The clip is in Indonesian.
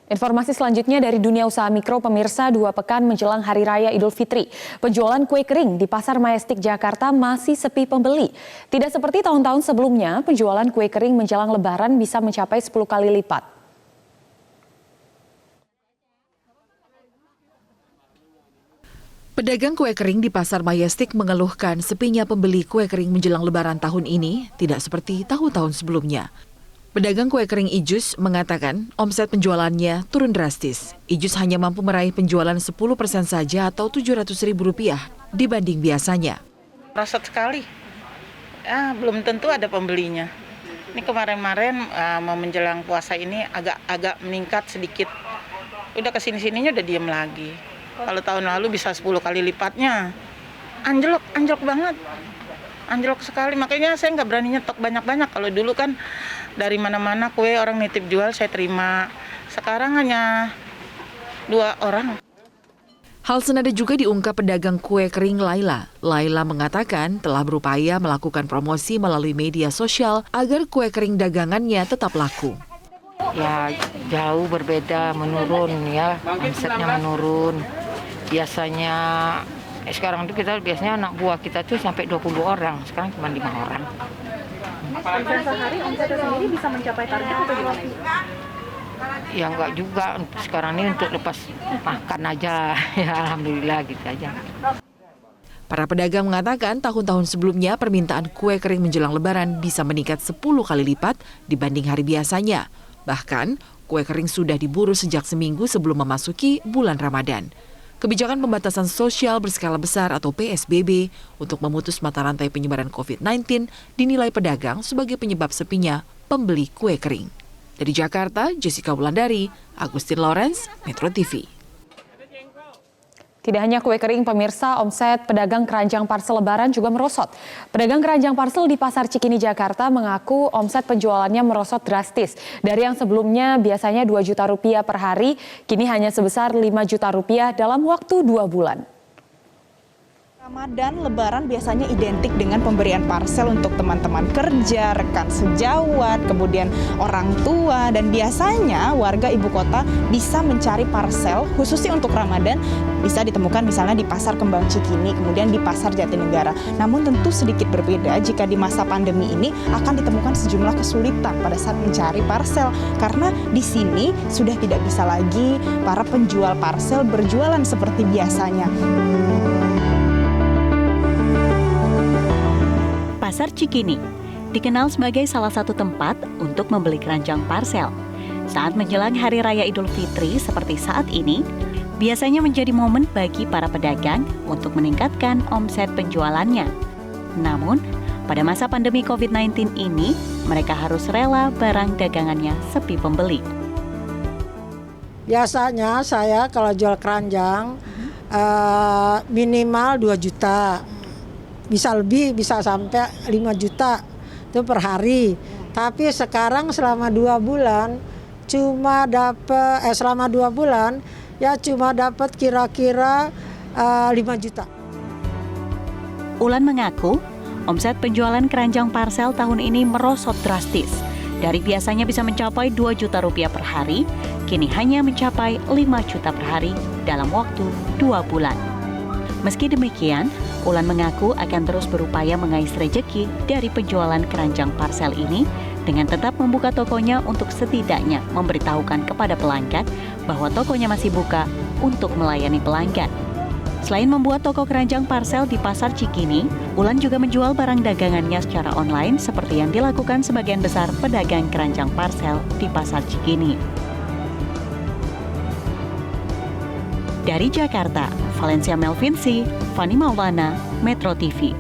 Informasi selanjutnya dari dunia usaha mikro, pemirsa, 2 pekan menjelang Hari Raya Idul Fitri. Penjualan kue kering di Pasar Majestic Jakarta masih sepi pembeli. Tidak seperti tahun-tahun sebelumnya, penjualan kue kering menjelang Lebaran bisa mencapai 10 kali lipat. Pedagang kue kering di Pasar Majestic mengeluhkan sepinya pembeli kue kering menjelang Lebaran tahun ini tidak seperti tahun-tahun sebelumnya. Pedagang kue kering Ijus mengatakan omset penjualannya turun drastis. Ijus hanya mampu meraih penjualan 10% saja atau Rp700.000 dibanding biasanya. Merosot sekali, belum tentu ada pembelinya. Ini kemarin-kemarin mau menjelang puasa ini agak meningkat sedikit. Udah kesini-sininya udah diem lagi. Kalau tahun lalu bisa 10 kali lipatnya. Anjlok banget. Anjlok sekali, makanya saya nggak berani nyetok banyak-banyak. Kalau dulu kan dari mana-mana kue orang nitip jual saya terima. Sekarang hanya 2 orang. Hal senada juga diungkap pedagang kue kering Laila. Laila mengatakan telah berupaya melakukan promosi melalui media sosial agar kue kering dagangannya tetap laku. Ya jauh berbeda, menurun ya, omsetnya menurun. Biasanya sekarang itu kita biasanya anak buah kita tuh sampai 20 orang, sekarang cuma 5 orang. Omset sehari, omsetnya sendiri bisa mencapai target atau gimana? Ya enggak juga, sekarang ini untuk lepas makan aja, ya alhamdulillah gitu aja. Para pedagang mengatakan tahun-tahun sebelumnya permintaan kue kering menjelang Lebaran bisa meningkat 10 kali lipat dibanding hari biasanya. Bahkan, kue kering sudah diburu sejak seminggu sebelum memasuki bulan Ramadan. Kebijakan pembatasan sosial berskala besar atau PSBB untuk memutus mata rantai penyebaran COVID-19 dinilai pedagang sebagai penyebab sepinya pembeli kue kering. Dari Jakarta, Jessica Wulandari, Agustin Lawrence, Metro TV. Tidak hanya kue kering, pemirsa, omset pedagang keranjang parsel Lebaran juga merosot. Pedagang keranjang parsel di Pasar Cikini, Jakarta mengaku omset penjualannya merosot drastis. Dari yang sebelumnya biasanya Rp2 juta per hari, kini hanya sebesar Rp5 juta dalam waktu 2 bulan. Ramadan, Lebaran biasanya identik dengan pemberian parsel untuk teman-teman kerja, rekan sejawat, kemudian orang tua, dan biasanya warga ibu kota bisa mencari parsel khususnya untuk Ramadan bisa ditemukan misalnya di Pasar Kembang Cikini, kemudian di Pasar Jatinegara. Namun tentu sedikit berbeda jika di masa pandemi ini akan ditemukan sejumlah kesulitan pada saat mencari parsel karena di sini sudah tidak bisa lagi para penjual parsel berjualan seperti biasanya. Pasar Cikini dikenal sebagai salah satu tempat untuk membeli keranjang parsel. Saat menjelang Hari Raya Idul Fitri seperti saat ini, biasanya menjadi momen bagi para pedagang untuk meningkatkan omset penjualannya. Namun, pada masa pandemi COVID-19 ini, mereka harus rela barang dagangannya sepi pembeli. Biasanya saya kalau jual keranjang minimal 2 juta. Bisa lebih, bisa sampai 5 juta itu per hari. Tapi sekarang selama 2 bulan cuma dapat selama 2 bulan ya cuma dapat kira-kira 5 juta. Ulan mengaku omset penjualan keranjang parsel tahun ini merosot drastis. Dari biasanya bisa mencapai Rp2 juta per hari, kini hanya mencapai 5 juta per hari dalam waktu 2 bulan. Meski demikian, Ulan mengaku akan terus berupaya mengais rejeki dari penjualan keranjang parsel ini dengan tetap membuka tokonya untuk setidaknya memberitahukan kepada pelanggan bahwa tokonya masih buka untuk melayani pelanggan. Selain membuat toko keranjang parsel di Pasar Cikini, Ulan juga menjual barang dagangannya secara online seperti yang dilakukan sebagian besar pedagang keranjang parsel di Pasar Cikini. Dari Jakarta, Valencia Melvinci, Fani Maulana, Metro TV.